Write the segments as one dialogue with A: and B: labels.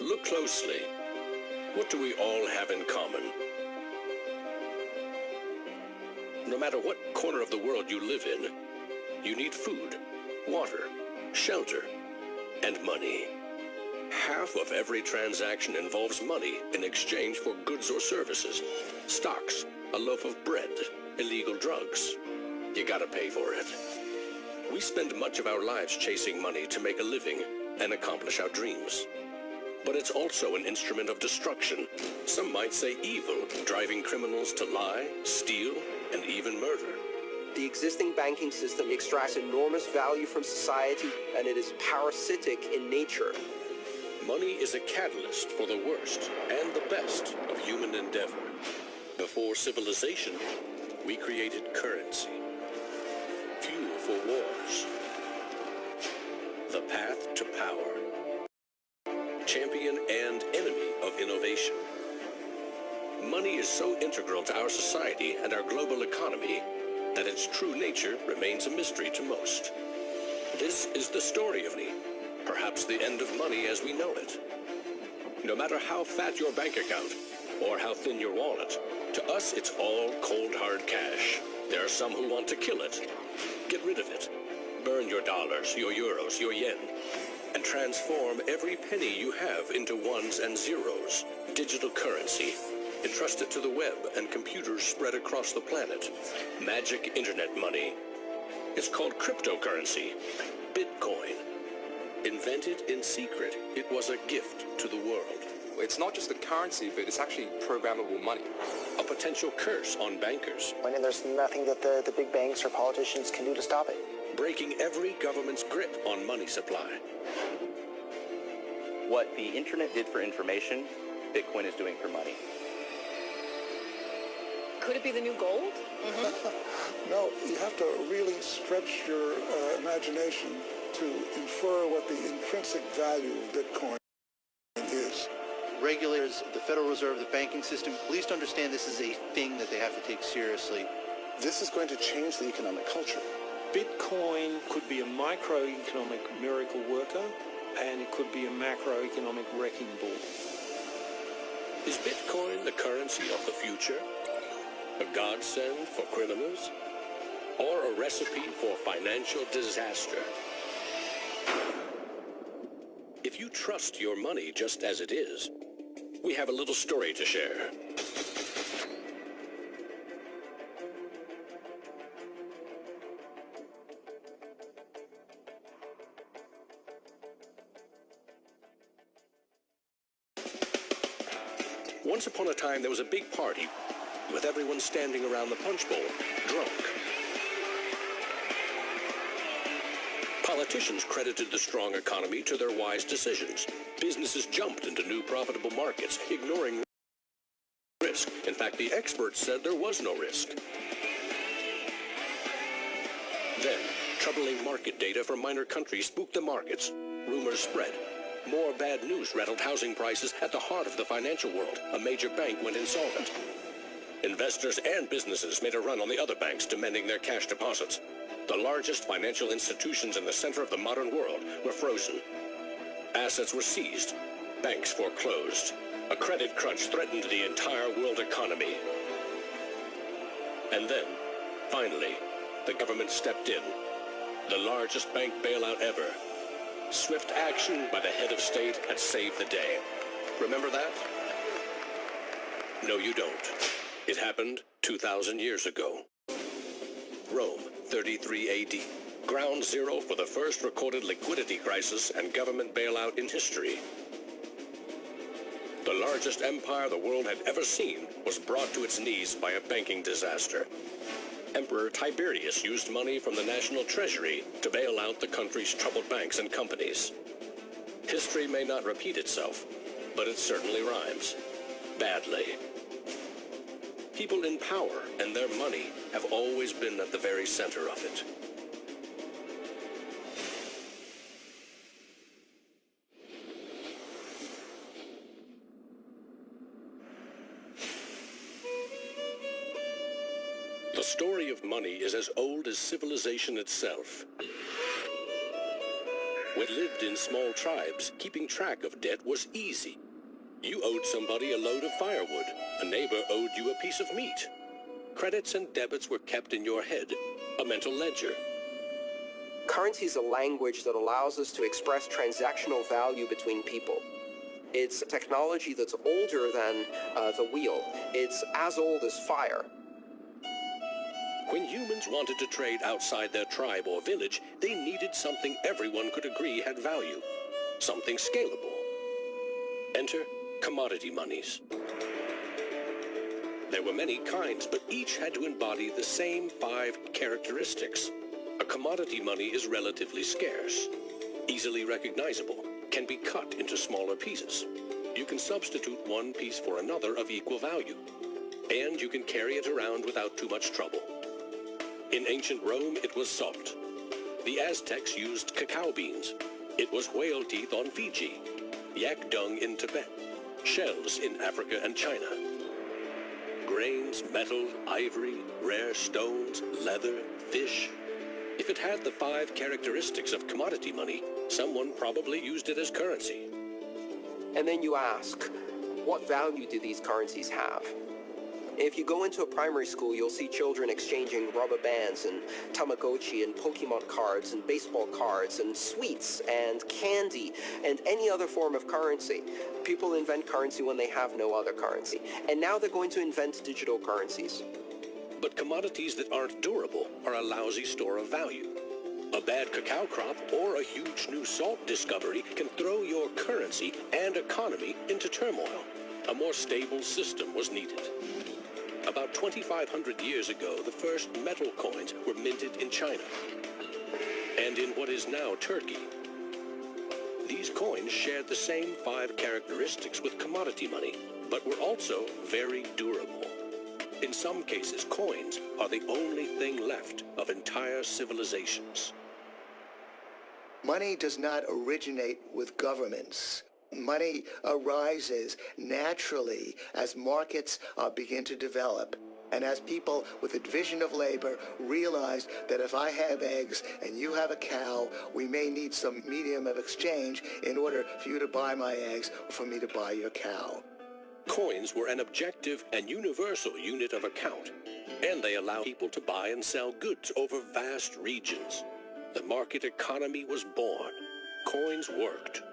A: look closely. What do we all have in common? No matter what corner of the world you live in, you need food, water, shelter, and money. Half of every transaction involves money in exchange for goods or services. Stocks, a loaf of bread, illegal drugs. You gotta pay for it. We spend much of our lives chasing money to make a living and accomplish our dreams. But it's also an instrument of destruction. Some might say evil, driving criminals to lie, steal, and even murder.
B: The existing banking system extracts enormous value from society, and it is parasitic in nature.
A: Money is a catalyst for the worst and the best of human endeavor. Before civilization, we created currency, fuel for wars, the path to power, champion and enemy of innovation. Money is so integral to our society and our global economy that its true nature remains a mystery to most. This is the story of money, perhaps the end of money as we know it. No matter how fat your bank account or how thin your wallet, to us it's all cold hard cash. There are some who want to kill it. Get rid of it. Burn your dollars, your euros, your yen, and transform every penny you have into ones and zeros. Digital currency. Entrust it to the web and computers spread across the planet. Magic internet money. It's called cryptocurrency. Bitcoin. Invented in secret, it was a gift to the world.
C: It's not just a currency, but it's actually programmable money.
A: A potential curse on bankers.
D: And there's nothing that the big banks or politicians can do to stop it.
A: Breaking every government's grip on money supply.
E: What the internet did for information, Bitcoin is doing for money.
F: Could it be the new gold?
G: No, you have to really stretch your imagination to infer what the intrinsic value of Bitcoin is.
H: Regulators, the Federal Reserve, the banking system, please understand this is a thing that they have to take seriously.
G: This is going to change the economic culture.
I: Bitcoin could be a microeconomic miracle worker, and it could be a macroeconomic wrecking ball.
A: Is Bitcoin the currency of the future? A godsend for criminals? Or a recipe for financial disaster? If you trust your money just as it is, we have a little story to share. Once upon a time, there was a big party with everyone standing around the punch bowl, drunk. Politicians credited the strong economy to their wise decisions. Businesses jumped into new profitable markets, ignoring risk. In fact, the experts said there was no risk. Then, troubling market data from minor countries spooked the markets. Rumors spread. More bad news rattled housing prices at the heart of the financial world. A major bank went insolvent. Investors and businesses made a run on the other banks, demanding their cash deposits. The largest financial institutions in the center of the modern world were frozen. Assets were seized. Banks foreclosed. A credit crunch threatened the entire world economy. And then, finally, the government stepped in. The largest bank bailout ever. Swift action by the head of state had saved the day. Remember that? No, you don't. It happened 2,000 years ago. Rome, 33 AD. Ground zero for the first recorded liquidity crisis and government bailout in history. The largest empire the world had ever seen was brought to its knees by a banking disaster. Emperor Tiberius used money from the national treasury to bail out the country's troubled banks and companies. History may not repeat itself, but it certainly rhymes. Badly. People in power and their money have always been at the very center of it. The story of money is as old as civilization itself. When lived in small tribes, keeping track of debt was easy. You owed somebody a load of firewood. A neighbor owed you a piece of meat. Credits and debits were kept in your head, a mental ledger.
B: Currency is a language that allows us to express transactional value between people. It's a technology that's older than the wheel. It's as old as fire.
A: When humans wanted to trade outside their tribe or village, they needed something everyone could agree had value. Something scalable. Enter commodity monies. There were many kinds, but each had to embody the same 5 characteristics. A commodity money is relatively scarce, easily recognizable, can be cut into smaller pieces. You can substitute one piece for another of equal value, and you can carry it around without too much trouble. In ancient Rome, it was salt. The Aztecs used cacao beans. It was whale teeth on Fiji, yak dung in Tibet, shells in Africa and China. Grains, metal, ivory, rare stones, leather, fish. If it had the 5 characteristics of commodity money, someone probably used it as currency.
B: And then you ask, what value do these currencies have? If you go into a primary school, you'll see children exchanging rubber bands and Tamagotchi and Pokemon cards and baseball cards and sweets and candy and any other form of currency. People invent currency when they have no other currency. And now they're going to invent digital currencies.
A: But commodities that aren't durable are a lousy store of value. A bad cacao crop or a huge new salt discovery can throw your currency and economy into turmoil. A more stable system was needed. About 2,500 years ago, the first metal coins were minted in China and in what is now Turkey. These coins shared the same 5 characteristics with commodity money, but were also very durable. In some cases, coins are the only thing left of entire civilizations.
F: Money does not originate with governments. Money arises naturally as markets begin to develop and as people with a division of labor realize that if I have eggs and you have a cow, we may need some medium of exchange in order for you to buy my eggs or for me to buy your cow.
A: Coins were an objective and universal unit of account, and they allowed people to buy and sell goods over vast regions. The market economy was born. Coins worked,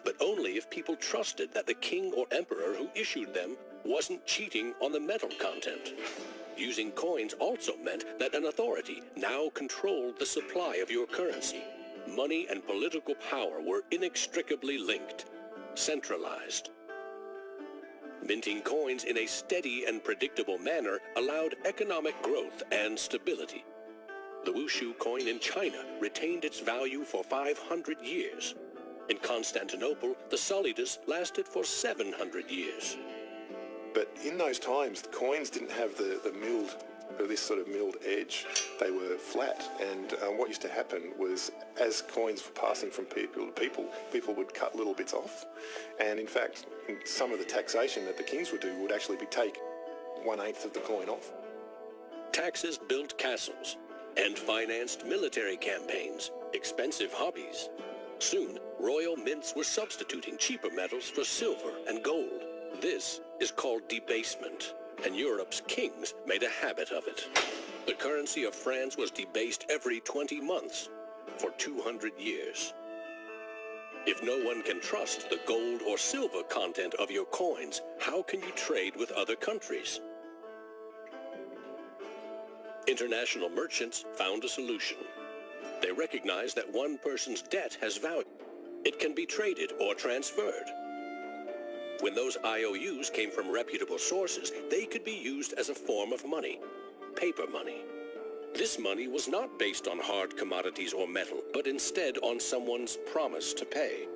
A: but only if people trusted that the king or emperor who issued them wasn't cheating on the metal content. Using coins also meant that an authority now controlled the supply of your currency. Money and political power were inextricably linked, centralized. Minting coins in a steady and predictable manner allowed economic growth and stability. The Wushu coin in China retained its value for 500 years. In Constantinople, the solidas lasted for 700 years.
J: But in those times, the coins didn't have the milled, this sort of milled edge. They were flat, and what used to happen was, as coins were passing from people to people, people would cut little bits off. And in fact, some of the taxation that the kings would do would actually be take 1/8 of the coin off.
A: Taxes built castles and financed military campaigns, expensive hobbies. Soon, royal mints were substituting cheaper metals for silver and gold. This is called debasement, and Europe's kings made a habit of it. The currency of France was debased every 20 months for 200 years. If no one can trust the gold or silver content of your coins, how can you trade with other countries? International merchants found a solution. They recognized that one person's debt has value. It can be traded or transferred. When those IOUs came from reputable sources, they could be used as a form of money, paper money. This money was not based on hard commodities or metal, but instead on someone's promise to pay.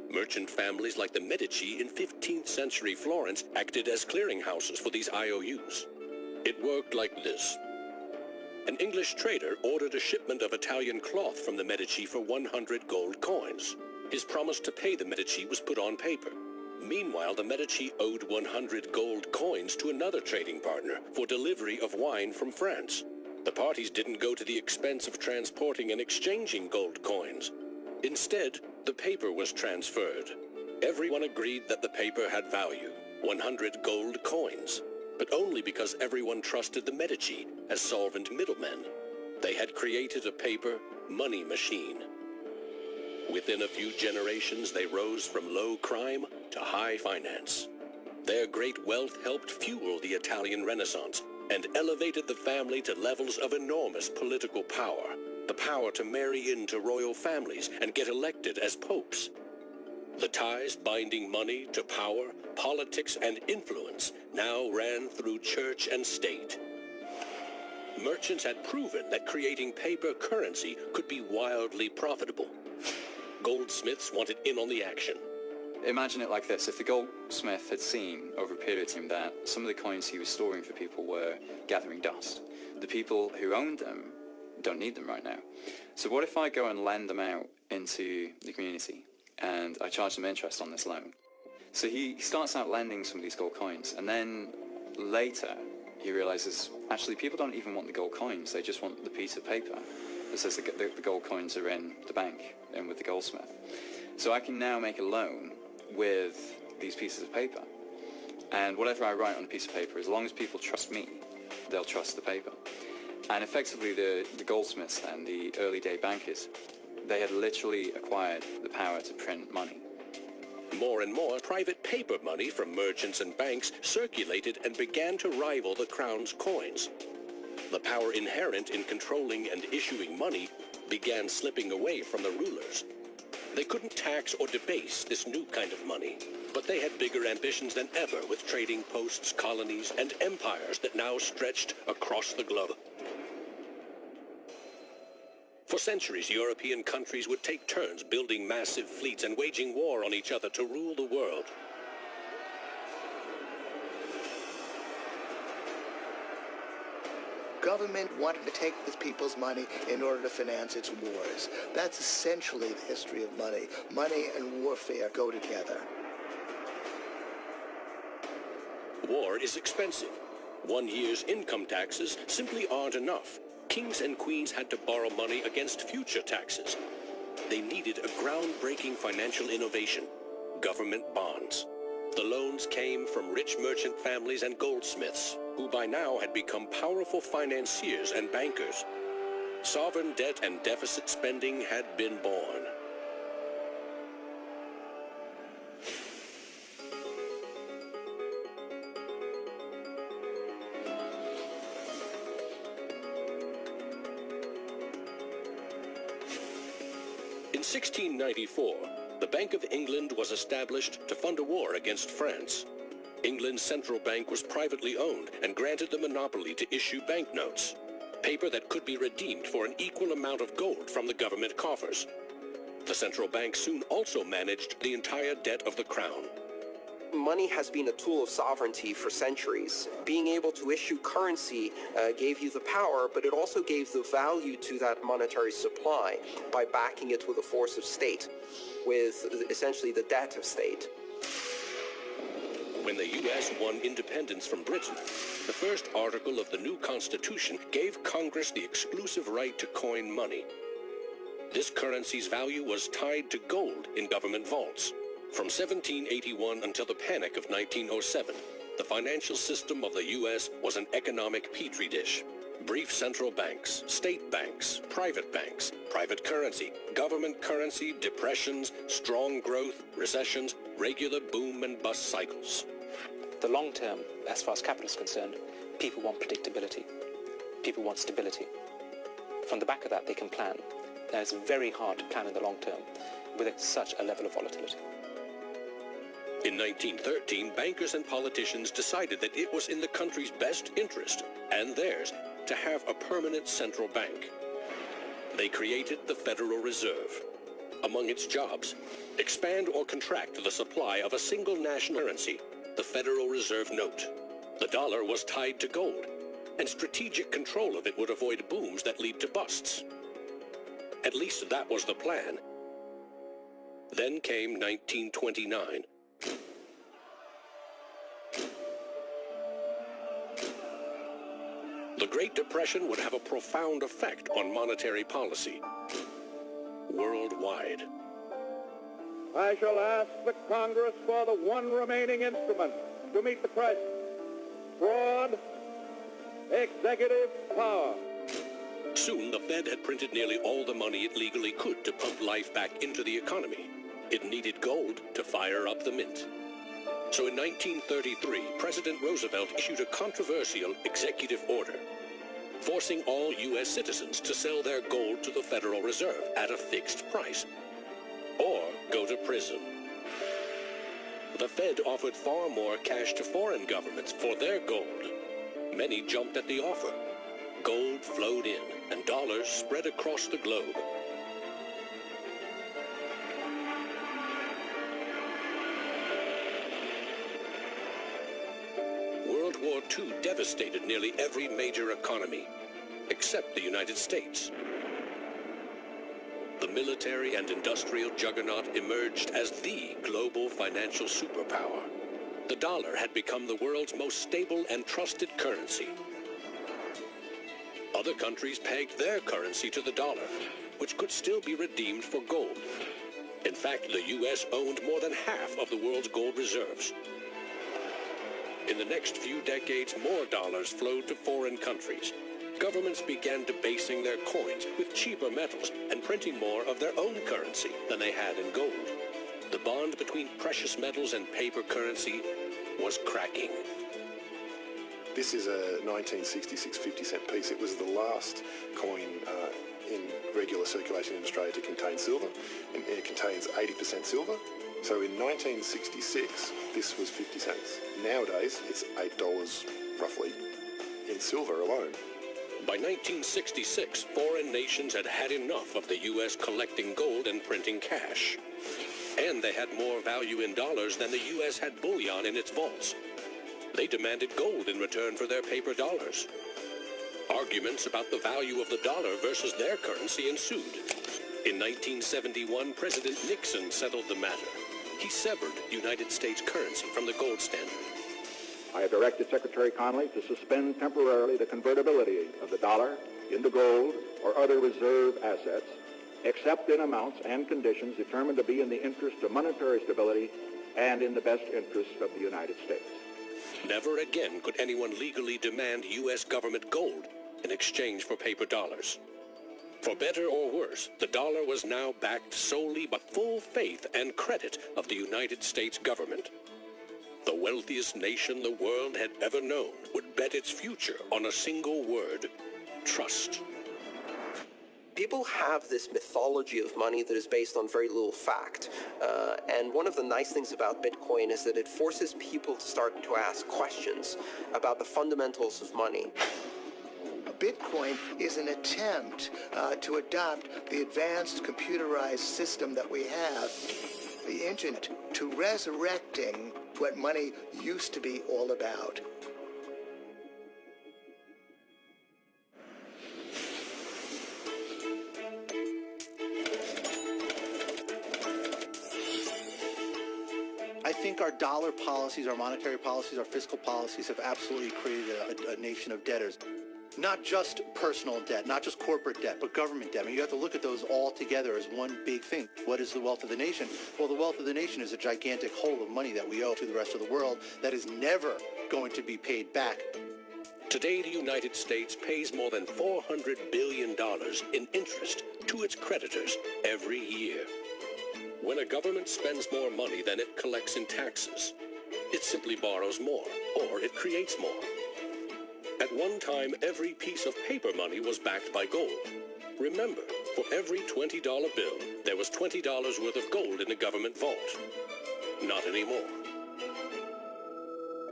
A: Merchant families like the Medici in 15th century Florence acted as clearinghouses for these IOUs. It worked like this. An English trader ordered a shipment of Italian cloth from the Medici for 100 gold coins. His promise to pay the Medici was put on paper. Meanwhile, the Medici owed 100 gold coins to another trading partner for delivery of wine from France. The parties didn't go to the expense of transporting and exchanging gold coins. Instead, the paper was transferred. Everyone agreed that the paper had value, 100 gold coins, but only because everyone trusted the Medici as solvent middlemen. They had created a paper money machine. Within a few generations, they rose from low crime to high finance. Their great wealth helped fuel the Italian Renaissance and elevated the family to levels of enormous political power. The power to marry into royal families and get elected as popes. The ties binding money to power, politics, and influence now ran through church and state. Merchants had proven that creating paper currency could be wildly profitable. Goldsmiths wanted in on the action.
K: Imagine it like this. If the goldsmith had seen over a period of time that some of the coins he was storing for people were gathering dust, the people who owned them don't need them right now. So what if I go and lend them out into the community and I charge them interest on this loan? So he starts out lending some of these gold coins, and then later he realizes actually people don't even want the gold coins, they just want the piece of paper that says the gold coins are in the bank and with the goldsmith. So I can now make a loan with these pieces of paper, and whatever I write on a piece of paper, as long as people trust me, they'll trust the paper. And effectively the goldsmiths and the early day bankers, they had literally acquired the power to print money.
A: More and more private paper money from merchants and banks circulated and began to rival the crown's coins. The power inherent in controlling and issuing money began slipping away from the rulers. They couldn't tax or debase this new kind of money, but they had bigger ambitions than ever with trading posts, colonies, and empires that now stretched across the globe. For centuries, European countries would take turns building massive fleets and waging war on each other to rule the world.
F: Government wanted to take the people's money in order to finance its wars. That's essentially the history of money. Money and warfare go together.
A: War is expensive. 1 year's income taxes simply aren't enough. Kings and queens had to borrow money against future taxes. They needed a groundbreaking financial innovation, government bonds. The loans came from rich merchant families and goldsmiths, who by now had become powerful financiers and bankers. Sovereign debt and deficit spending had been born. In 1694, the Bank of England was established to fund a war against France. England's central bank was privately owned and granted the monopoly to issue banknotes, paper that could be redeemed for an equal amount of gold from the government coffers. The central bank soon also managed the entire debt of the crown.
B: Money has been a tool of sovereignty for centuries. Being able to issue currency gave you the power, but it also gave the value to that monetary supply by backing it with a force of state, with essentially the debt of state.
A: When the U.S. won independence from Britain, the first article of the new Constitution gave Congress the exclusive right to coin money. This currency's value was tied to gold in government vaults. From 1781 until the Panic of 1907, the financial system of the U.S. was an economic petri dish. Brief central banks, state banks, private currency, government currency, depressions, strong growth, recessions, regular boom and bust cycles.
L: The long term, as far as capital is concerned, people want predictability. People want stability. From the back of that, they can plan. Now, it's very hard to plan in the long term with such a level of volatility.
A: In 1913, bankers and politicians decided that it was in the country's best interest, and theirs, to have a permanent central bank. They created the Federal Reserve. Among its jobs, expand or contract the supply of a single national currency, the Federal Reserve note. The dollar was tied to gold, and strategic control of it would avoid booms that lead to busts. At least that was the plan. Then came 1929. The Great Depression would have a profound effect on monetary policy. worldwide.
M: I shall ask the Congress for the one remaining instrument to meet the crisis: broad executive power.
A: Soon, the Fed had printed nearly all the money it legally could to pump life back into the economy. It needed gold to fire up the mint. So in 1933, President Roosevelt issued a controversial executive order, forcing all U.S. citizens to sell their gold to the Federal Reserve at a fixed price, or go to prison. The Fed offered far more cash to foreign governments for their gold. Many jumped at the offer. Gold flowed in, and dollars spread across the globe. World War II devastated nearly every major economy, except the United States. The military and industrial juggernaut emerged as the global financial superpower. The dollar had become the world's most stable and trusted currency. Other countries pegged their currency to the dollar, which could still be redeemed for gold. In fact, the U.S. owned more than half of the world's gold reserves. In the next few decades, more dollars flowed to foreign countries. Governments began debasing their coins with cheaper metals and printing more of their own currency than they had in gold. The bond between precious metals and paper currency was cracking.
J: This is a 1966 50-cent piece. It was the last coin in regular circulation in Australia to contain silver, and it contains 80% silver. So in 1966, this was 50 cents. Nowadays, it's $8 roughly in silver alone.
A: By 1966, foreign nations had had enough of the U.S. collecting gold and printing cash. And they had more value in dollars than the U.S. had bullion in its vaults. They demanded gold in return for their paper dollars. Arguments about the value of the dollar versus their currency ensued. In 1971, President Nixon settled the matter. He severed United States currency from the gold standard.
N: I have directed Secretary Connally to suspend temporarily the convertibility of the dollar into gold or other reserve assets, except in amounts and conditions determined to be in the interest of monetary stability and in the best interest of the United States.
A: Never again could anyone legally demand U.S. government gold in exchange for paper dollars. For better or worse, the dollar was now backed solely by full faith and credit of the United States government. The wealthiest nation the world had ever known would bet its future on a single word: trust.
B: People have this mythology of money that is based on very little fact. And one of the nice things about Bitcoin is that it forces people to start to ask questions about the fundamentals of money.
F: Bitcoin is an attempt to adopt the advanced computerized system that we have, the internet, to resurrecting what money used to be all about.
H: I think our dollar policies, our monetary policies, our fiscal policies have absolutely created a nation of debtors. Not just personal debt, not just corporate debt, but government debt. I mean, you have to look at those all together as one big thing. What is the wealth of the nation? Well, the wealth of the nation is a gigantic hole of money that we owe to the rest of the world that is never going to be paid back.
A: Today, the United States pays more than $400 billion in interest to its creditors every year. When a government spends more money than it collects in taxes, it simply borrows more, or it creates more. At one time, every piece of paper money was backed by gold. Remember, for every $20 bill, there was $20 worth of gold in the government vault. Not anymore.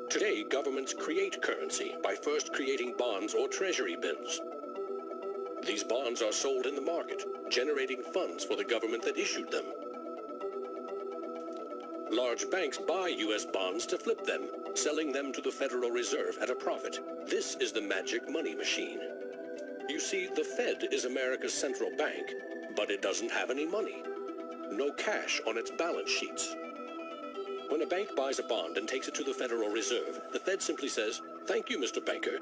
A: Today, governments create currency by first creating bonds or treasury bills. These bonds are sold in the market, generating funds for the government that issued them. Large banks buy U.S. bonds to flip them, selling them to the Federal Reserve at a profit. This is the magic money machine. You see, the Fed is America's central bank, but it doesn't have any money. No cash on its balance sheets. When a bank buys a bond and takes it to the Federal Reserve, the Fed simply says, "Thank you, Mr. Banker.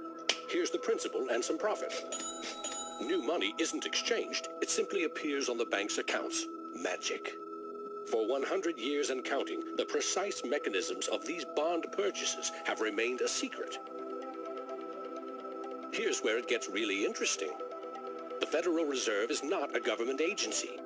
A: Here's the principal and some profit." New money isn't exchanged. It simply appears on the bank's accounts. Magic. For 100 years and counting, the precise mechanisms of these bond purchases have remained a secret. Here's where it gets really interesting. The Federal Reserve is not a government agency.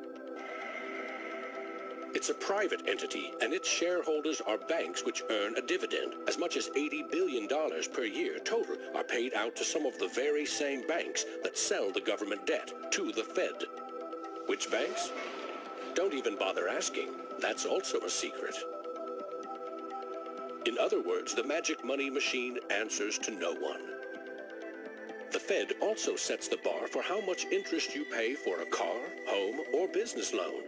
A: It's a private entity, and its shareholders are banks which earn a dividend. As much as $80 billion per year total are paid out to some of the very same banks that sell the government debt to the Fed. Which banks? Don't even bother asking. That's also a secret. In other words, the magic money machine answers to no one. The Fed also sets the bar for how much interest you pay for a car, home, or business loan.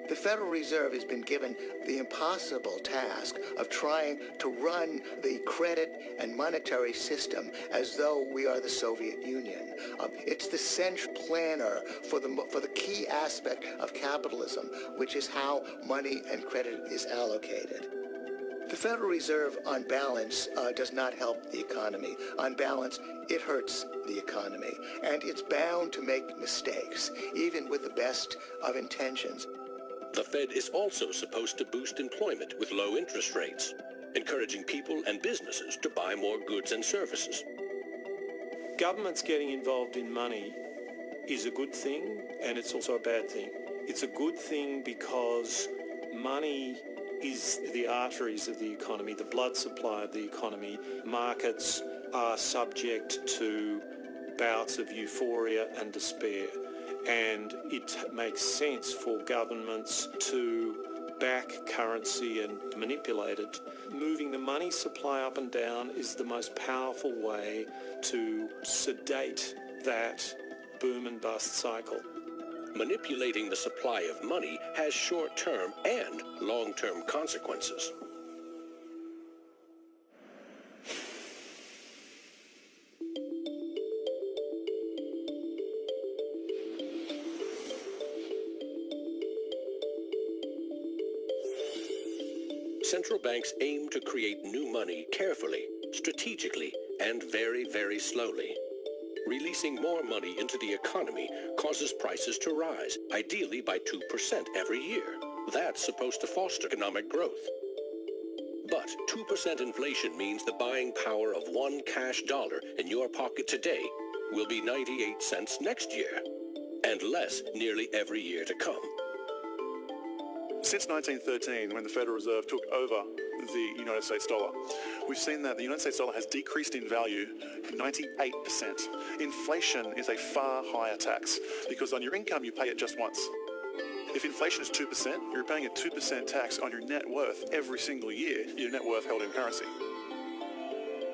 F: The Federal Reserve has been given the impossible task of trying to run the credit and monetary system as though we are the Soviet Union. It's the central planner for the key aspect of capitalism, which is how money and credit is allocated. The Federal Reserve, on balance, does not help the economy. On balance, it hurts the economy. And it's bound to make mistakes, even with the best of intentions.
A: The Fed is also supposed to boost employment with low interest rates, encouraging people and businesses to buy more goods and services.
I: Governments getting involved in money is a good thing, and it's also a bad thing. It's a good thing because money is the arteries of the economy, the blood supply of the economy. Markets are subject to bouts of euphoria and despair, and it makes sense for governments to back currency and manipulate it. Moving the money supply up and down is the most powerful way to sedate that boom and bust cycle.
A: Manipulating the supply of money has short-term and long-term consequences. Central banks aim to create new money carefully, strategically, and very, very slowly. Releasing more money into the economy causes prices to rise, ideally by 2% every year. That's supposed to foster economic growth. But 2% inflation means the buying power of one cash dollar in your pocket today will be 98 cents next year, and less nearly every year to come.
O: Since 1913, when the Federal Reserve took over the United States dollar, we've seen that the United States dollar has decreased in value 98%. Inflation is a far higher tax because on your income you pay it just once. If inflation is 2%, you're paying a 2% tax on your net worth every single year, your net worth held in currency.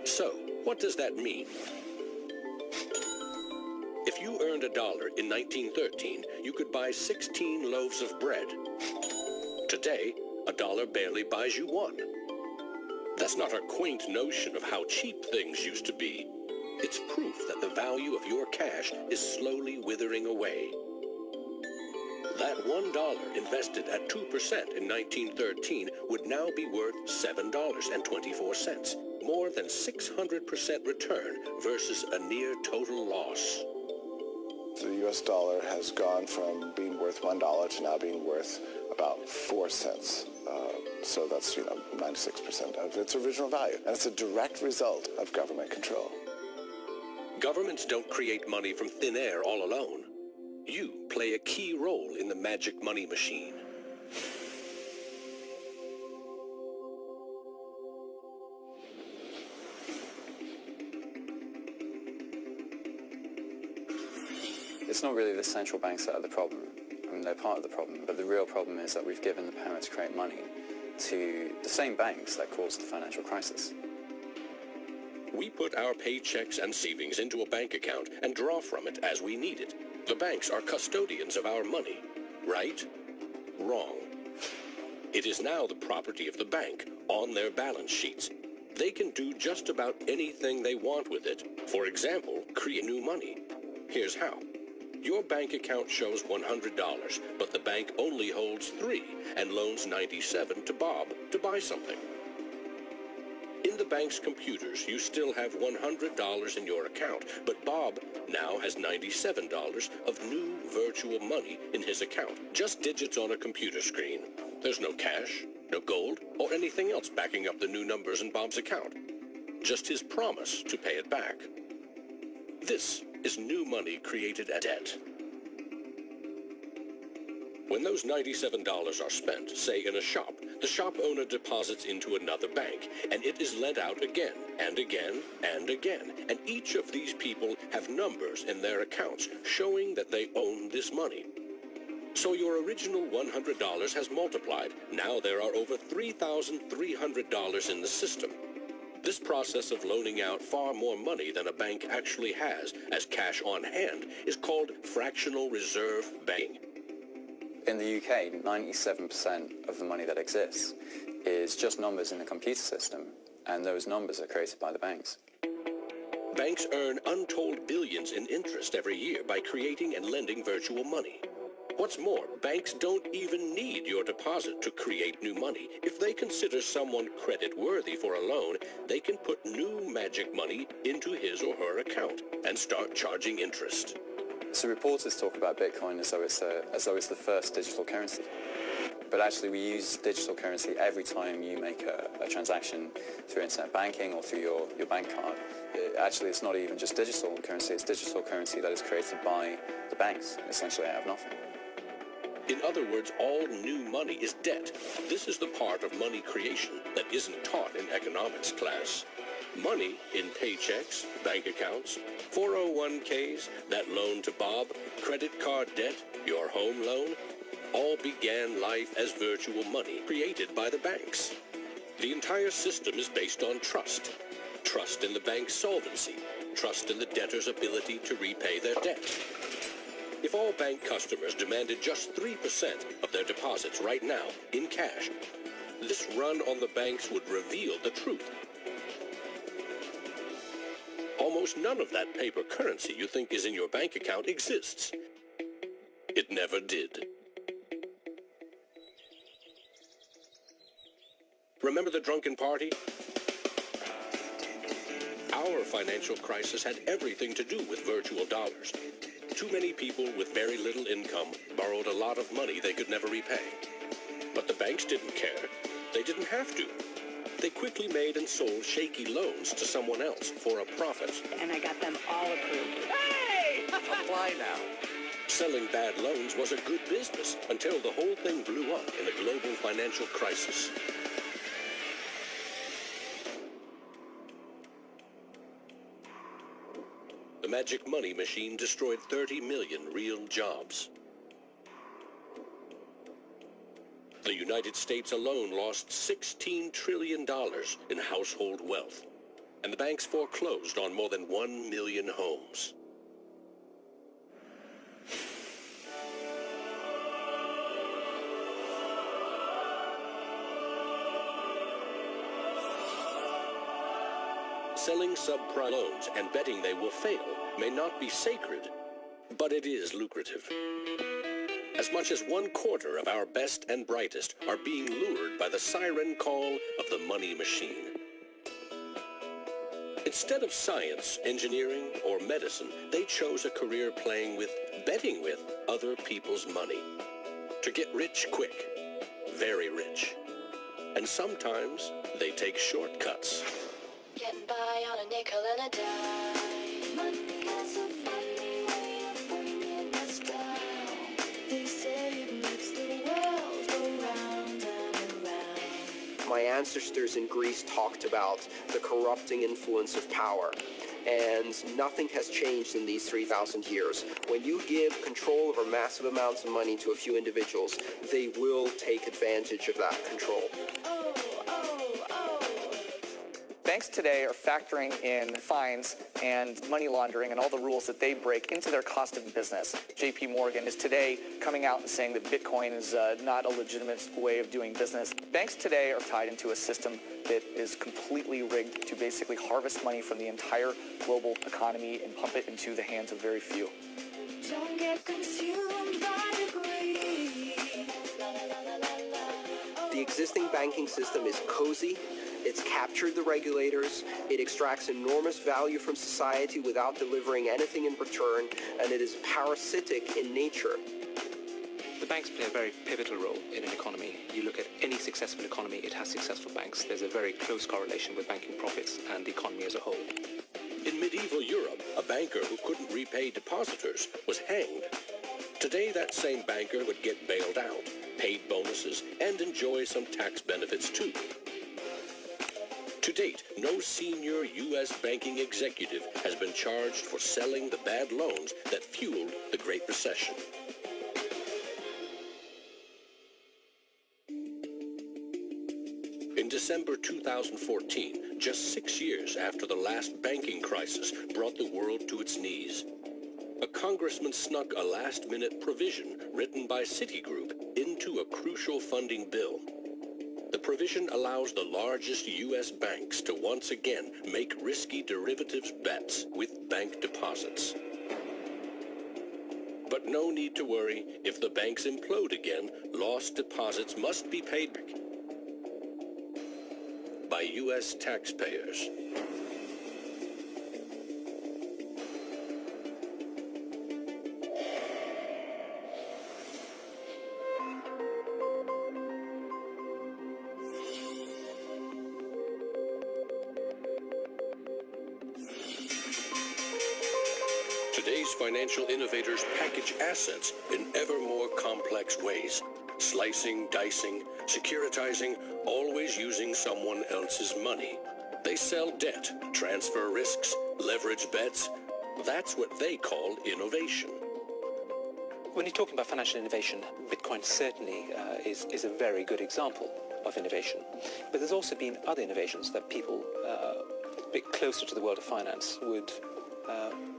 A: So, what does that mean? If you earned $1 in 1913, you could buy 16 loaves of bread. Today, $1 barely buys you one. That's not a quaint notion of how cheap things used to be. It's proof that the value of your cash is slowly withering away. That $1 invested at 2% in 1913 would now be worth $7.24, more than 600% return versus a near total loss.
P: The US dollar has gone from being worth $1 to now being worth about 4 cents. So that's, 96% of its original value. And it's a direct result of government control.
A: Governments don't create money from thin air all alone. You play a key role in the magic money machine.
K: It's not really the central banks that are the problem. I mean, they're part of the problem, but the real problem is that we've given the power to create money to the same banks that caused the financial crisis.
A: We put our paychecks and savings into a bank account and draw from it as we need it. The banks are custodians of our money, right? Wrong. It is now the property of the bank on their balance sheets. They can do just about anything they want with it. For example, create new money. Here's how. Your bank account shows $100, but the bank only holds $3 and loans $97 to Bob to buy something. In the the bank's computers, you still have $100 in your account, but Bob now has $97 of new virtual money in his account. Just digits on a computer screen. There's no cash, no gold, or anything else backing up the new numbers in Bob's account. Just his promise to pay it back. This is new money created at debt. When those $97 are spent, say in a shop, the shop owner deposits into another bank, and it is lent out again, and again, and again. And each of these people have numbers in their accounts showing that they own this money. So your original $100 has multiplied. Now there are over $3,300 in the system. This process of loaning out far more money than a bank actually has as cash on hand is called fractional reserve banking.
K: In the UK, 97% of the money that exists is just numbers in the computer system, and those numbers are created by the banks.
A: Banks earn untold billions in interest every year by creating and lending virtual money. What's more, banks don't even need your deposit to create new money. If they consider someone credit-worthy for a loan, they can put new magic money into his or her account and start charging interest.
K: So reporters talk about Bitcoin as though it's the first digital currency. But actually we use digital currency every time you make a transaction through internet banking or through your bank card. Actually, it's not even just digital currency, it's digital currency that is created by the banks, essentially out of nothing.
A: In other words, all new money is debt. This is the part of money creation that isn't taught in economics class. Money in paychecks, bank accounts, 401ks, that loan to Bob, credit card debt, your home loan, all began life as virtual money created by the banks. The entire system is based on trust. Trust in the bank's solvency. Trust in the debtor's ability to repay their debt. If all bank customers demanded just 3% of their deposits right now in cash, this run on the banks would reveal the truth. Almost none of that paper currency you think is in your bank account exists. It never did. Remember the drunken party? Our financial crisis had everything to do with virtual dollars. Too many people with very little income borrowed a lot of money they could never repay. But the banks didn't care. They didn't have to. They quickly made and sold shaky loans to someone else for a profit.
Q: And I got them all approved. Hey!
A: Apply now. Selling bad loans was a good business until the whole thing blew up in a global financial crisis. The magic money machine destroyed 30 million real jobs. The United States alone lost $16 trillion in household wealth, and the banks foreclosed on more than 1 million homes. Selling subprime loans and betting they will fail may not be sacred, but it is lucrative. As much as 1/4 of our best and brightest are being lured by the siren call of the money machine. Instead of science, engineering, or medicine, they chose a career betting with other people's money. To get rich quick, very rich. And sometimes they take shortcuts.
R: Getting by on a nickel and a dime. Money has a funny way of bringing us down. They say it makes the world go round and around.
B: My ancestors in Greece talked about the corrupting influence of power. And nothing has changed in these 3,000 years. When you give control over massive amounts of money to a few individuals, they will take advantage of that control.
S: Banks today are factoring in fines and money laundering and all the rules that they break into their cost of business. JP Morgan is today coming out and saying that Bitcoin is not a legitimate way of doing business. Banks today are tied into a system that is completely rigged to basically harvest money from the entire global economy and pump it into the hands of very few.
R: Don't get consumed by the greed.
B: The existing banking system is cozy, it's captured the regulators, it extracts enormous value from society without delivering anything in return, and it is parasitic in nature.
L: The banks play a very pivotal role in an economy. You look at any successful economy, it has successful banks. There's a very close correlation with banking profits and the economy as a whole.
A: In medieval Europe, a banker who couldn't repay depositors was hanged. Today, that same banker would get bailed out, paid bonuses, and enjoy some tax benefits too. To date, no senior U.S. banking executive has been charged for selling the bad loans that fueled the Great Recession. In December 2014, just 6 years after the last banking crisis brought the world to its knees, a congressman snuck a last-minute provision written by Citigroup into a crucial funding bill. The provision allows the largest U.S. banks to once again make risky derivatives bets with bank deposits. But no need to worry. If the banks implode again, lost deposits must be paid back by U.S. taxpayers. Today's financial innovators package assets in ever more complex ways, slicing, dicing, securitizing, always using someone else's money. They sell debt, transfer risks, leverage bets. That's what they call innovation.
L: When you're talking about financial innovation, Bitcoin certainly is a very good example of innovation. But there's also been other innovations that people a bit closer to the world of finance would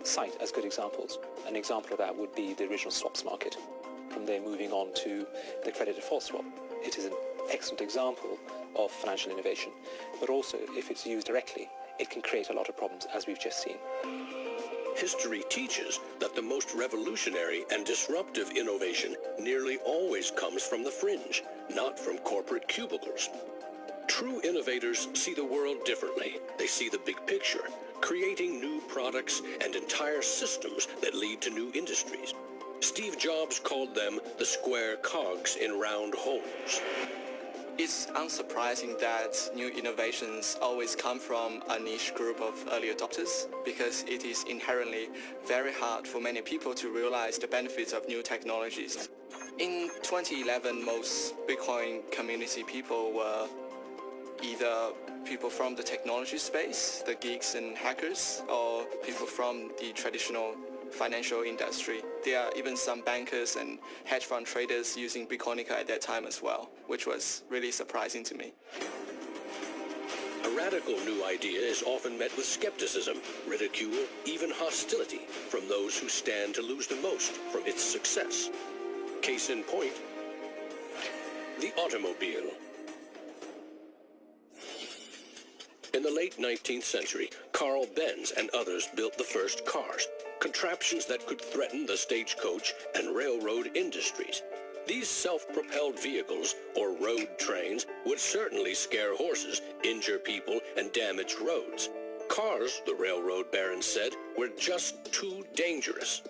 L: cite as good examples. An example of that would be the original swaps market. From there moving on to the credit default swap. It is an excellent example of financial innovation, but also if it's used directly, it can create a lot of problems, as we've just seen.
A: History teaches that the most revolutionary and disruptive innovation nearly always comes from the fringe, not from corporate cubicles. True innovators see the world differently. They see the big picture, creating new products and entire systems that lead to new industries. Steve Jobs called them the square cogs in round holes.
T: It's unsurprising that new innovations always come from a niche group of early adopters, because it is inherently very hard for many people to realize the benefits of new technologies. In 2011, most Bitcoin community people were either people from the technology space, the geeks and hackers, or people from the traditional financial industry. There are even some bankers and hedge fund traders using Bitcoinica at that time as well, which was really surprising to me.
A: A radical new idea is often met with skepticism, ridicule, even hostility from those who stand to lose the most from its success. Case in point, the automobile. In the late 19th century, Carl Benz and others built the first cars, contraptions that could threaten the stagecoach and railroad industries. These self-propelled vehicles, or road trains, would certainly scare horses, injure people, and damage roads. Cars, the railroad barons said, were just too dangerous.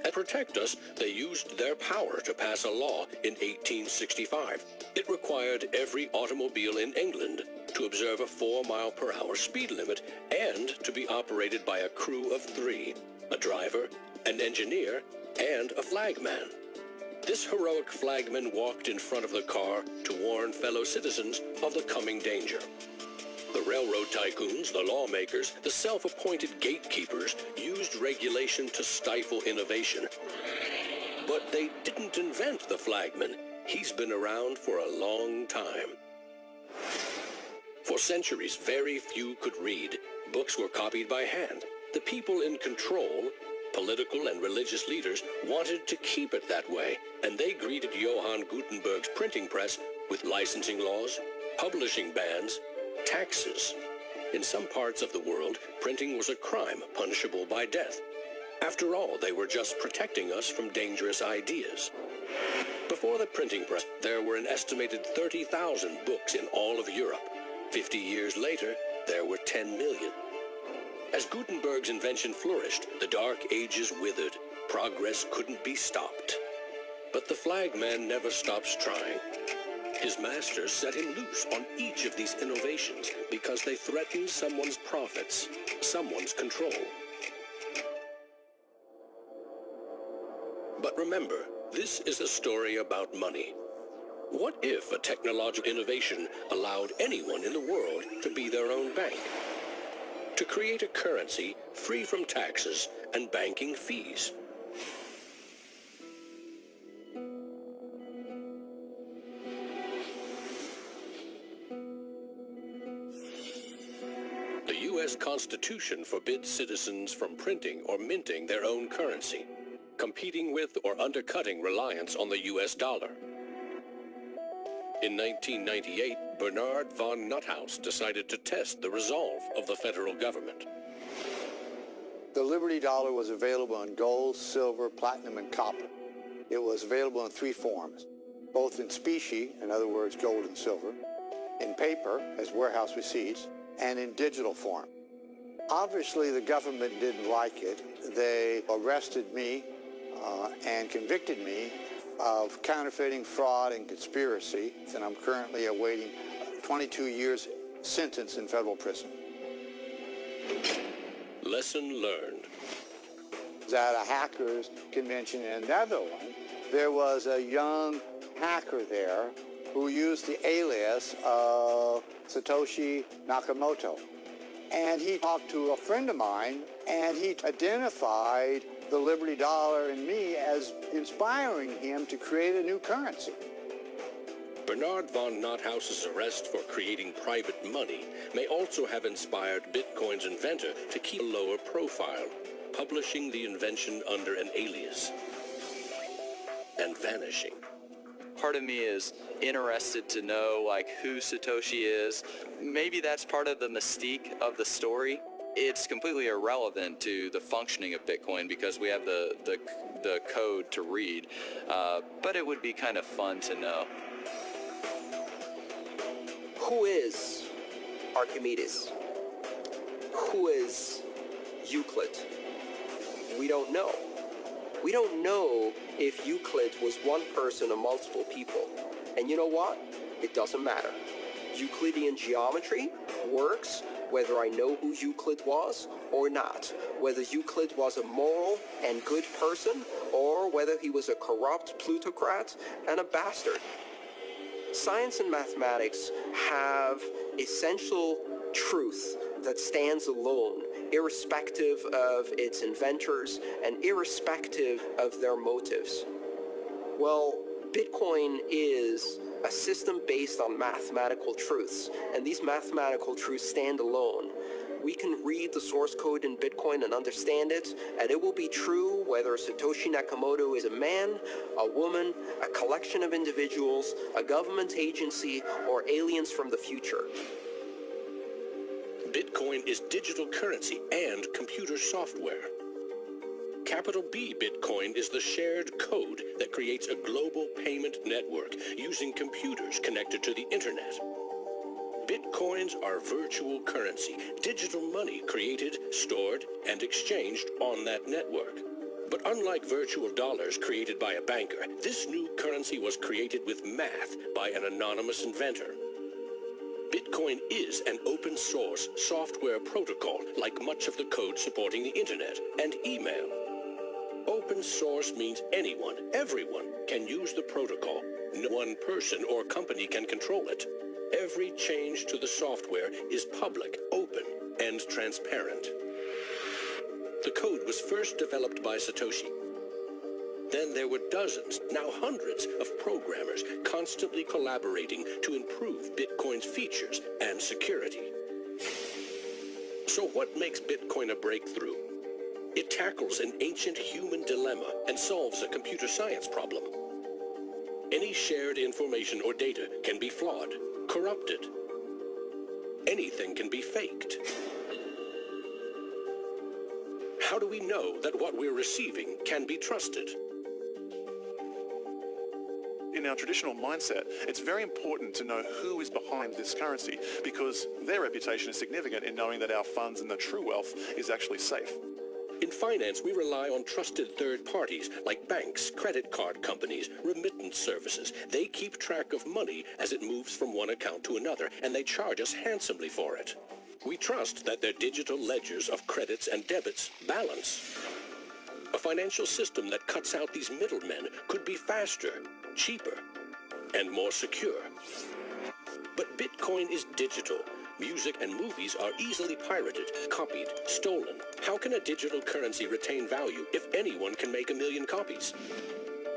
A: To protect us, they used their power to pass a law in 1865. It required every automobile in England to observe a 4-mile-per-hour speed limit and to be operated by a crew of 3, a driver, an engineer, and a flagman. This heroic flagman walked in front of the car to warn fellow citizens of the coming danger. The railroad tycoons, the lawmakers, the self-appointed gatekeepers used regulation to stifle innovation. But they didn't invent the flagman. He's been around for a long time. For centuries, very few could read. Books were copied by hand. The people in control, political and religious leaders, wanted to keep it that way, and they greeted Johann Gutenberg's printing press with licensing laws, publishing bans, taxes. In some parts of the world, printing was a crime punishable by death. After all, they were just protecting us from dangerous ideas. Before the printing press, there were an estimated 30,000 books in all of Europe. 50 years later, there were 10 million. As Gutenberg's invention flourished, the Dark Ages withered. Progress couldn't be stopped. But the flagman never stops trying. His masters set him loose on each of these innovations because they threatened someone's profits, someone's control. But remember, this is a story about money. What if a technological innovation allowed anyone in the world to be their own bank? To create a currency free from taxes and banking fees? The U.S. Constitution forbids citizens from printing or minting their own currency, competing with or undercutting reliance on the U.S. dollar. In 1998, Bernard von Nuthaus decided to test the resolve of the federal government.
U: The Liberty Dollar was available in gold, silver, platinum, and copper. It was available in three forms, both in specie, in other words, gold and silver, in paper, as warehouse receipts, and in digital form. Obviously, the government didn't like it. They arrested me and convicted me of counterfeiting, fraud, and conspiracy, and I'm currently awaiting 22 years sentence in federal prison.
A: Lesson learned.
U: At a hackers convention in the Netherlands, there was a young hacker there who used the alias of Satoshi Nakamoto. And he talked to a friend of mine, and he identified the Liberty Dollar and me as inspiring him to create a new currency.
A: Bernard von Nothaus's arrest for creating private money may also have inspired Bitcoin's inventor to keep a lower profile, publishing the invention under an alias and vanishing.
K: Part of me is interested to know who Satoshi is. Maybe that's part of the mystique of the story. It's completely irrelevant to the functioning of Bitcoin because we have the code to read, but it would be kind of fun to know.
B: Who is Archimedes? Who is Euclid? We don't know. We don't know if Euclid was one person or multiple people. And you know what? It doesn't matter. Euclidean geometry works whether I know who Euclid was or not. Whether Euclid was a moral and good person or whether he was a corrupt plutocrat and a bastard. Science and mathematics have essential truth that stands alone, irrespective of its inventors and irrespective of their motives. Well, Bitcoin is a system based on mathematical truths, and these mathematical truths stand alone. We can read the source code in Bitcoin and understand it, and it will be true whether Satoshi Nakamoto is a man, a woman, a collection of individuals, a government agency, or aliens from the future.
A: Bitcoin is digital currency and computer software. Capital B Bitcoin is the shared code that creates a global payment network using computers connected to the internet. Bitcoins are virtual currency, digital money created, stored, and exchanged on that network. But unlike virtual dollars created by a banker, this new currency was created with math by an anonymous inventor. Bitcoin is an open source software protocol like much of the code supporting the internet and email. Open source means anyone, everyone can use the protocol. No one person or company can control it. Every change to the software is public, open, and transparent. The code was first developed by Satoshi. Then there were dozens, now hundreds, of programmers constantly collaborating to improve Bitcoin's features and security. So what makes Bitcoin a breakthrough? It tackles an ancient human dilemma and solves a computer science problem. Any shared information or data can be flawed, corrupted. Anything can be faked. How do we know that what we're receiving can be trusted?
O: our traditional mindset, it's very important to know who is behind this currency because their reputation is significant in knowing that our funds and the true wealth is actually safe.
A: In finance, we rely on trusted third parties like banks, credit card companies, remittance services. They keep track of money as it moves from one account to another, and they charge us handsomely for it. We trust that their digital ledgers of credits and debits balance. A financial system that cuts out these middlemen could be faster, cheaper, and more secure. But Bitcoin is digital. Music and movies are easily pirated, copied, stolen. How can a digital currency retain value if anyone can make 1 million copies?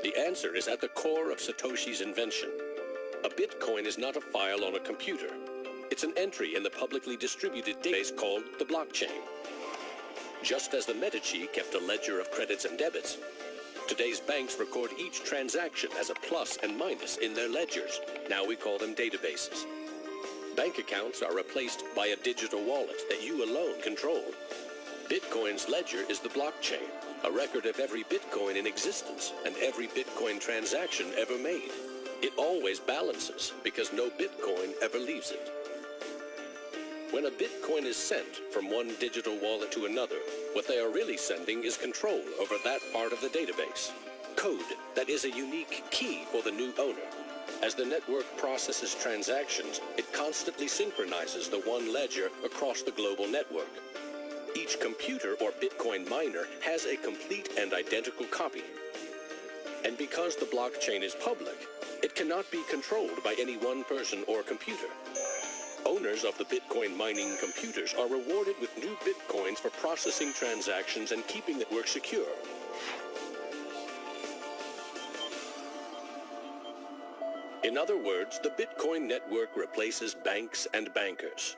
A: The answer is at the core of Satoshi's invention. A Bitcoin is not a file on a computer. It's an entry in the publicly distributed database called the blockchain. Just as the Medici kept a ledger of credits and debits, today's banks record each transaction as a plus and minus in their ledgers. Now we call them databases. Bank accounts are replaced by a digital wallet that you alone control. Bitcoin's ledger is the blockchain, a record of every Bitcoin in existence and every Bitcoin transaction ever made. It always balances because no Bitcoin ever leaves it. When a Bitcoin is sent from one digital wallet to another, what they are really sending is control over that part of the database. Code that is a unique key for the new owner. As the network processes transactions, it constantly synchronizes the one ledger across the global network. Each computer or Bitcoin miner has a complete and identical copy. And because the blockchain is public, it cannot be controlled by any one person or computer. Owners of the Bitcoin mining computers are rewarded with new Bitcoins for processing transactions and keeping the network secure. In other words, the Bitcoin network replaces banks and bankers.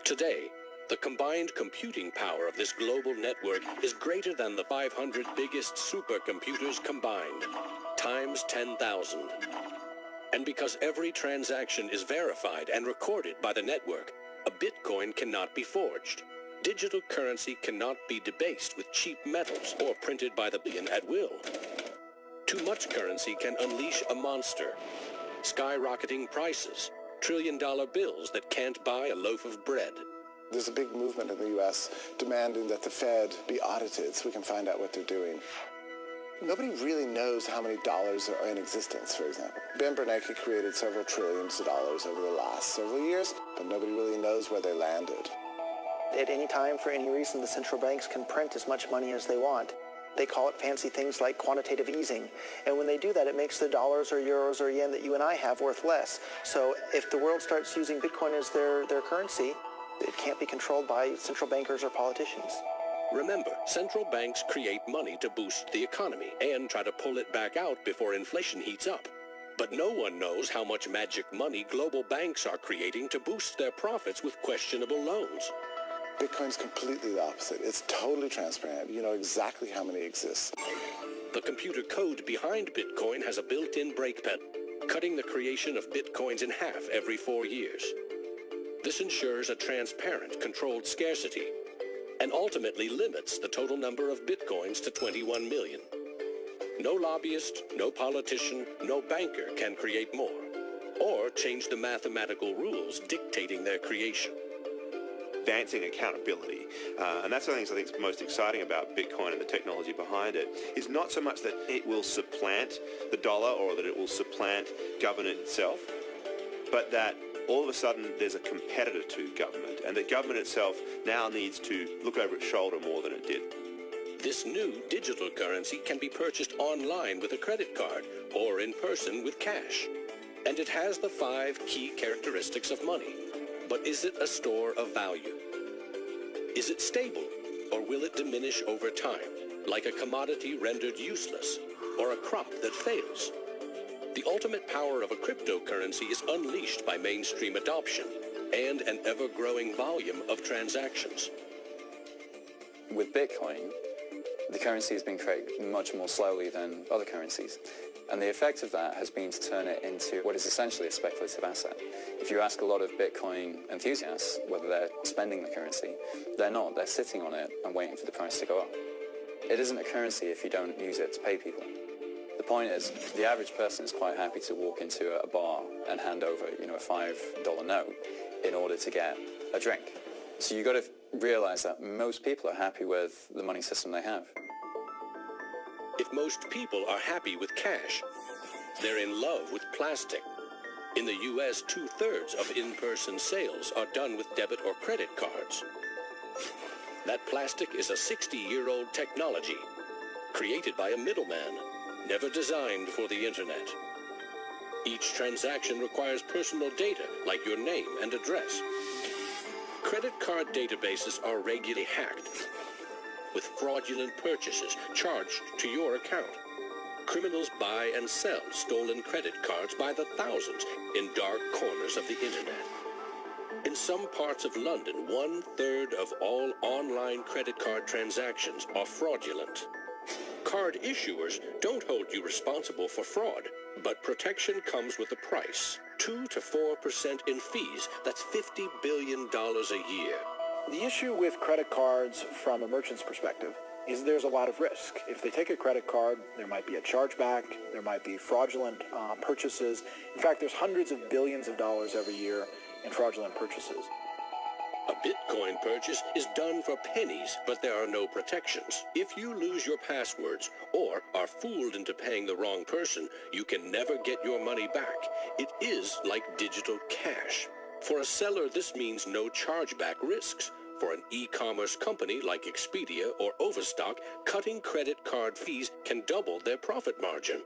A: Today, the combined computing power of this global network is greater than the 500 biggest supercomputers combined, times 10,000. And because every transaction is verified and recorded by the network, a Bitcoin cannot be forged. Digital currency cannot be debased with cheap metals or printed by the billion at will. Too much currency can unleash a monster. Skyrocketing prices, trillion-dollar bills that can't buy a loaf of bread.
P: There's a big movement in the U.S. demanding that the Fed be audited so we can find out what they're doing. Nobody really knows how many dollars are in existence, for example. Ben Bernanke created several trillions of dollars over the last several years, but nobody really knows where they landed.
D: At any time, for any reason, the central banks can print as much money as they want. They call it fancy things like quantitative easing. And when they do that, it makes the dollars or euros or yen that you and I have worth less. So if the world starts using Bitcoin as their currency, it can't be controlled by central bankers or politicians.
A: Remember, central banks create money to boost the economy and try to pull it back out before inflation heats up. But no one knows how much magic money global banks are creating to boost their profits with questionable loans.
P: Bitcoin's completely the opposite. It's totally transparent. You know exactly how many exist.
A: The computer code behind Bitcoin has a built-in brake pedal, cutting the creation of Bitcoins in half every 4 years. This ensures a transparent, controlled scarcity, and ultimately limits the total number of Bitcoins to 21 million. No lobbyist, no politician, no banker can create more, or change the mathematical rules dictating their creation.
C: Advancing accountability, and that's one of the things I think is most exciting about Bitcoin and the technology behind it, is not so much that it will supplant the dollar or that it will supplant government itself, but that all of a sudden there's a competitor to government, and that government itself now needs to look over its shoulder more than it did.
A: This new digital currency can be purchased online with a credit card or in person with cash. And it has the 5 key characteristics of money. But is it a store of value? Is it stable, or will it diminish over time, like a commodity rendered useless, or a crop that fails? The ultimate power of a cryptocurrency is unleashed by mainstream adoption and an ever-growing volume of transactions.
K: With Bitcoin, the currency has been created much more slowly than other currencies. And the effect of that has been to turn it into what is essentially a speculative asset. If you ask a lot of Bitcoin enthusiasts whether they're spending the currency, they're not. They're sitting on it and waiting for the price to go up. It isn't a currency if you don't use it to pay people. The point is, the average person is quite happy to walk into a bar and hand over, a $5 note in order to get a drink. So you've got to realize that most people are happy with the money system they have.
A: If most people are happy with cash, they're in love with plastic. In the U.S., 2/3 of in-person sales are done with debit or credit cards. That plastic is a 60-year-old technology, created by a middleman, never designed for the internet. Each transaction requires personal data, like your name and address. Credit card databases are regularly hacked, with fraudulent purchases charged to your account. Criminals buy and sell stolen credit cards by the thousands in dark corners of the internet. In some parts of London, 1/3 of all online credit card transactions are fraudulent. Card issuers don't hold you responsible for fraud, but protection comes with a price. 2 to 4% in fees. That's $50 billion a year.
D: The issue with credit cards from a merchant's perspective is there's a lot of risk. If they take a credit card, there might be a chargeback, there might be fraudulent purchases. In fact, there's hundreds of billions of dollars every year in fraudulent purchases.
A: A Bitcoin purchase is done for pennies, but there are no protections. If you lose your passwords or are fooled into paying the wrong person, you can never get your money back. It is like digital cash. For a seller, this means no chargeback risks. For an e-commerce company like Expedia or Overstock, cutting credit card fees can double their profit margin.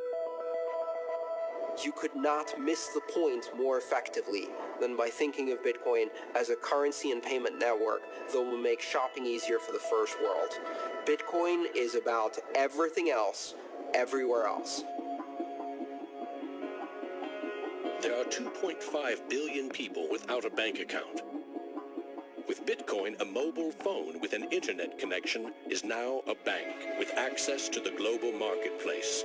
B: You could not miss the point more effectively than by thinking of Bitcoin as a currency and payment network that will make shopping easier for the first world. Bitcoin is about everything else, everywhere else.
A: There are 2.5 billion people without a bank account. With Bitcoin, a mobile phone with an internet connection is now a bank with access to the global marketplace.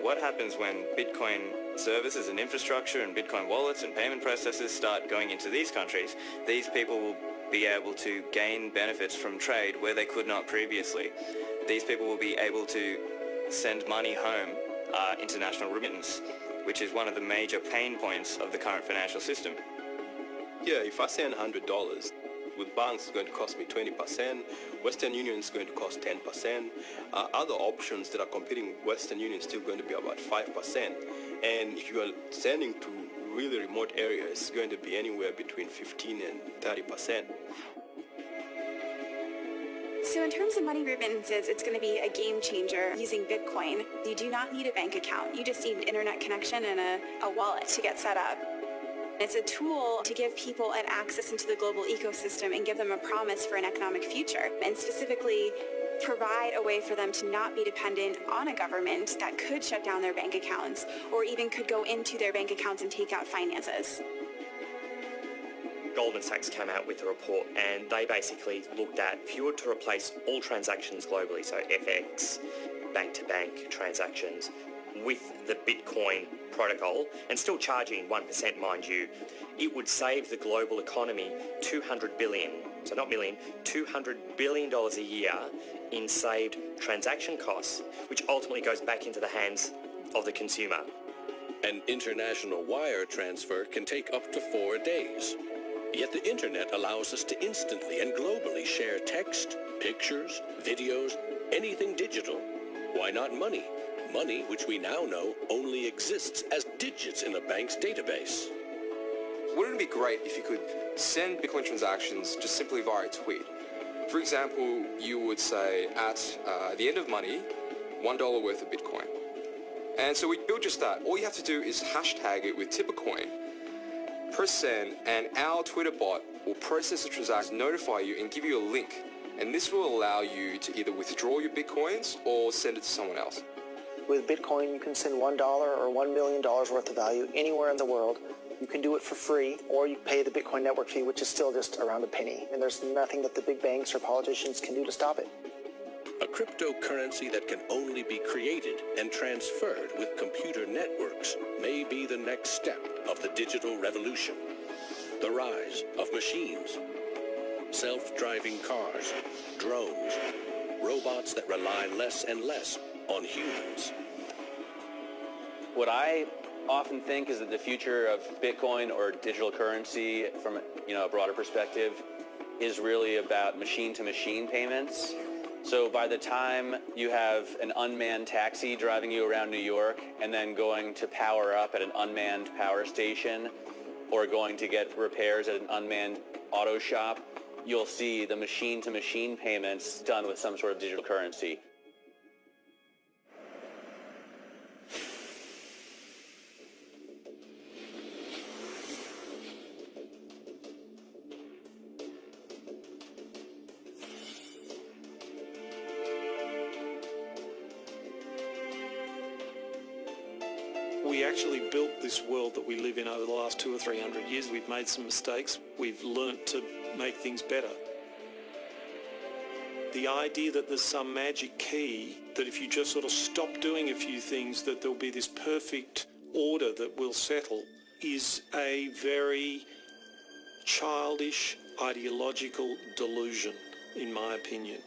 E: What happens when Bitcoin services and infrastructure and Bitcoin wallets and payment processors start going into these countries? These people will be able to gain benefits from trade where they could not previously. These people will be able to send money home, international remittance, which is one of the major pain points of the current financial system.
V: Yeah, if I send $100, with banks it's going to cost me 20%, Western Union is going to cost 10%, other options that are competing with Western Union is still going to be about 5%, and if you are sending to really remote areas, it's going to be anywhere between 15 and 30%.
W: So in terms of money remittances, it's going to be a game changer using Bitcoin. You do not need a bank account. You just need an internet connection and a wallet to get set up. It's a tool to give people an access into the global ecosystem and give them a promise for an economic future, and specifically provide a way for them to not be dependent on a government that could shut down their bank accounts or even could go into their bank accounts and take out finances.
X: Goldman Sachs came out with a report and they basically looked at if you were to replace all transactions globally, so FX, bank-to-bank transactions, with the Bitcoin protocol, and still charging 1%, mind you, it would save the global economy $200 billion, so not million, $200 billion a year in saved transaction costs, which ultimately goes back into the hands of the consumer.
A: An international wire transfer can take up to 4 days. Yet the internet allows us to instantly and globally share text, pictures, videos, anything digital. Why not money? Money, which we now know only exists as digits in a bank's database.
Y: Wouldn't it be great if you could send Bitcoin transactions just simply via a tweet? For example, you would say at the end of money, $1 worth of Bitcoin. And so we build just that. All you have to do is hashtag it with Tippercoin, press send, and our Twitter bot will process the transaction, notify you, and give you a link. And this will allow you to either withdraw your Bitcoins or send it to someone else.
D: With Bitcoin, you can send $1 or $1 million worth of value anywhere in the world. You can do it for free, or you pay the Bitcoin network fee, which is still just around a penny. And there's nothing that the big banks or politicians can do to stop it.
A: A cryptocurrency that can only be created and transferred with computer networks may be the next step of the digital revolution. The rise of machines, self-driving cars, drones, robots that rely less and less on humans.
G: What I often think is that the future of Bitcoin or digital currency from a broader perspective is really about machine-to-machine payments. So by the time you have an unmanned taxi driving you around New York and then going to power up at an unmanned power station or going to get repairs at an unmanned auto shop, you'll see the machine-to-machine payments done with some sort of digital currency.
I: We actually built this world that we live in over the last 200 or 300 years. We've made some mistakes. We've learnt to make things better. The idea that there's some magic key, that if you just sort of stop doing a few things, that there'll be this perfect order that will settle, is a very childish ideological delusion, in my opinion.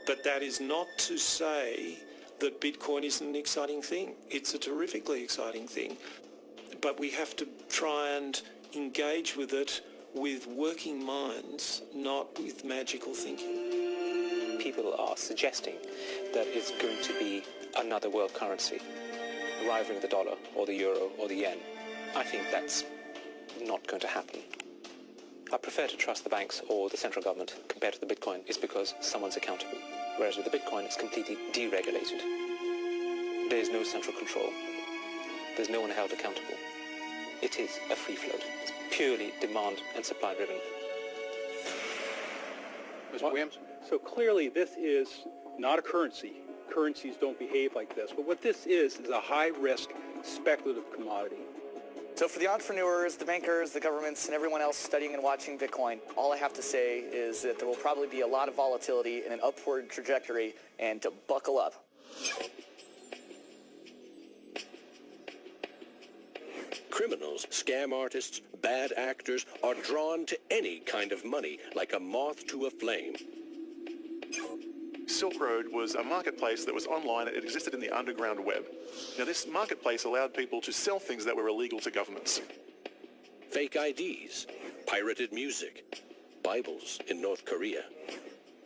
I: But that is not to say that Bitcoin isn't an exciting thing. It's a terrifically exciting thing. But we have to try and engage with it with working minds, not with magical thinking.
L: People are suggesting that it's going to be another world currency, rivaling the dollar or the euro or the yen. I think that's not going to happen. I prefer to trust the banks or the central government compared to the Bitcoin is because someone's accountable. Whereas with the Bitcoin, it's completely deregulated. There is no central control. There's no one held accountable. It is a free float. It's purely demand and supply driven.
H: Mr. Williams? So clearly this is not a currency. Currencies don't behave like this. But what this is a high-risk speculative commodity.
S: So for the entrepreneurs, the bankers, the governments, and everyone else studying and watching Bitcoin, all I have to say is that there will probably be a lot of volatility and an upward trajectory, and to buckle up.
A: Criminals, scam artists, bad actors are drawn to any kind of money like a moth to a flame.
O: Silk Road was a marketplace that was online. It existed in the underground web. Now, this marketplace allowed people to sell things that were illegal to governments.
A: Fake IDs, pirated music, Bibles in North Korea.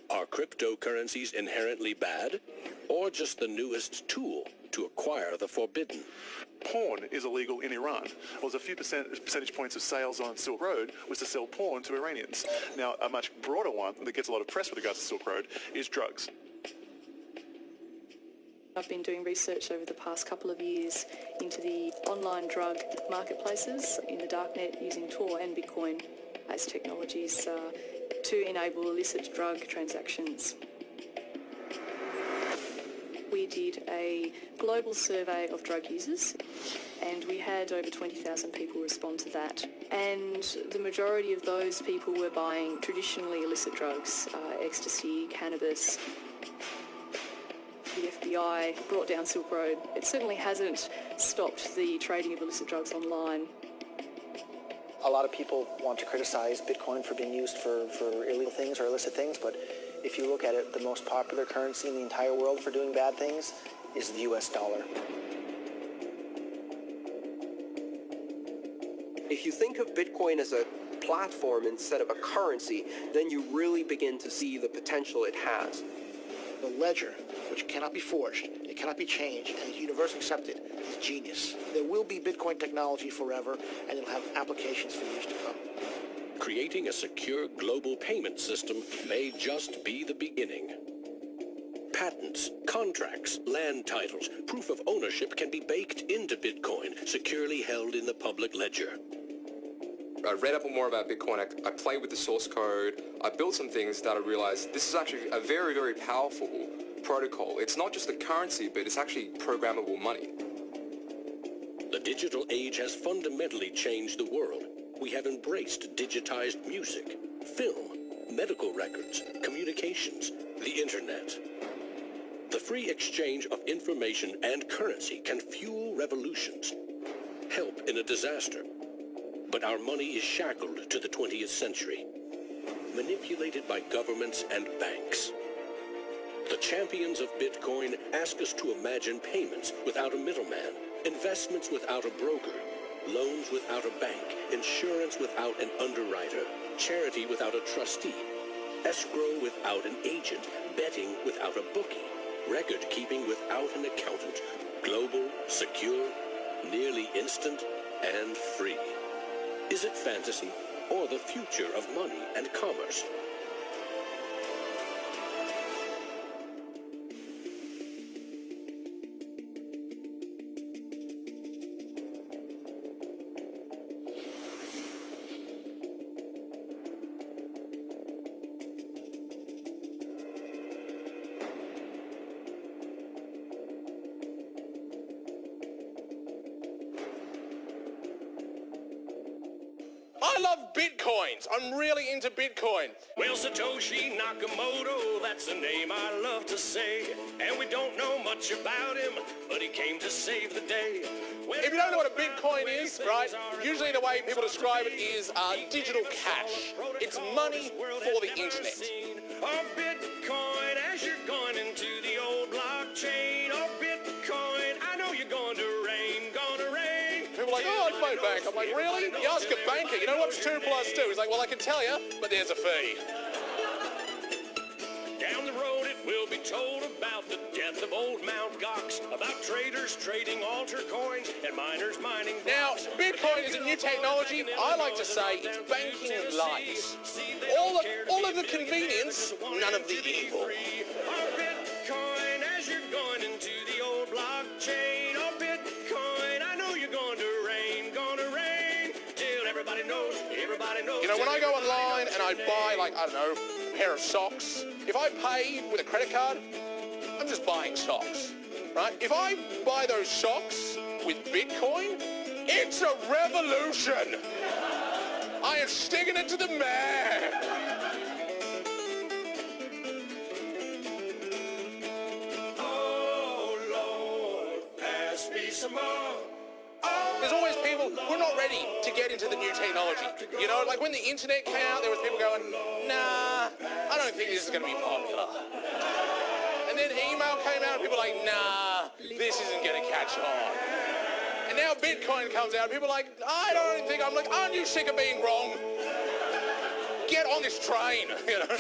A: Are cryptocurrencies inherently bad, or just the newest tool to acquire the forbidden?
O: Porn is illegal in Iran. Well, a few percentage points of sales on Silk Road was to sell porn to Iranians. Now, a much broader one that gets a lot of press with regards to Silk Road is drugs.
J: I've been doing research over the past couple of years into the online drug marketplaces in the darknet using Tor and Bitcoin as technologies to enable illicit drug transactions. We did a global survey of drug users and we had over 20,000 people respond to that. And the majority of those people were buying traditionally illicit drugs, ecstasy, cannabis. The FBI brought down Silk Road. It certainly hasn't stopped the trading of illicit drugs online.
D: A lot of people want to criticize Bitcoin for being used for illegal things or illicit things, but if you look at it, the most popular currency in the entire world for doing bad things is the US dollar.
B: If you think of Bitcoin as a platform instead of a currency, then you really begin to see the potential it has.
F: The ledger, which cannot be forged, it cannot be changed, and is universally accepted, is genius. There will be Bitcoin technology forever, and it'll have applications for years to come.
A: Creating a secure global payment system may just be the beginning. Patents, contracts, land titles, proof of ownership can be baked into Bitcoin, securely held in the public ledger.
Y: I read up more about Bitcoin, I played with the source code, I built some things that I realized this is actually a very, very powerful protocol. It's not just a currency, but it's actually programmable money.
A: The digital age has fundamentally changed the world. We have embraced digitized music, film, medical records, communications, the internet. The free exchange of information and currency can fuel revolutions, help in a disaster. But our money is shackled to the 20th century, manipulated by governments and banks. The champions of Bitcoin ask us to imagine payments without a middleman, Investments without a broker, loans without a bank, insurance without an underwriter, charity without a trustee, escrow without an agent, betting without a bookie, record keeping without an accountant, global, secure, nearly instant, and free. Is it fantasy or the future of money and commerce?
M: I love Bitcoins. I'm really into Bitcoin.
N: Well, Satoshi Nakamoto, that's a name I love to say. And we don't know much about him, but he came to save the day.
M: If you don't know what a Bitcoin is, right, usually the way people describe it is digital cash. It's money for the internet.
N: Oh, Bitcoin, as you're going into the old blockchain. Oh, Bitcoin, I know you're going to rain, gonna rain.
M: People are like, oh, it's my bank. I'm like, really? You ask a banker, you know what's 2 plus 2? He's like, well, I can tell you, but there's a fee.
N: Down the road it will be told about the death of old Mt. Gox, about traders trading altar coins and miners mining blocks.
M: Now, Bitcoin is a new technology. I like to say it's banking light. All of the convenience, none of the evil.
N: Oh, Bitcoin, as you're going into the old blockchain. Oh, Bitcoin, I know you're going to rain, till everybody knows,
M: You know, when I go online and I buy, like, I don't know, a pair of socks, if I pay with a credit card, I'm just buying socks, right? If I buy those socks with Bitcoin, it's a revolution. I am sticking it to the man.
N: Oh, Lord, pass me some more.
M: There's always people who are not ready to get into the new technology. You know, like when the internet came out, there was people going, nah, I don't think this is going to be popular. And then email came out, and people were like, nah, this isn't going to catch on. And now Bitcoin comes out, and people are like, I don't think, I'm like, aren't you sick of being wrong? Get on this train, you know?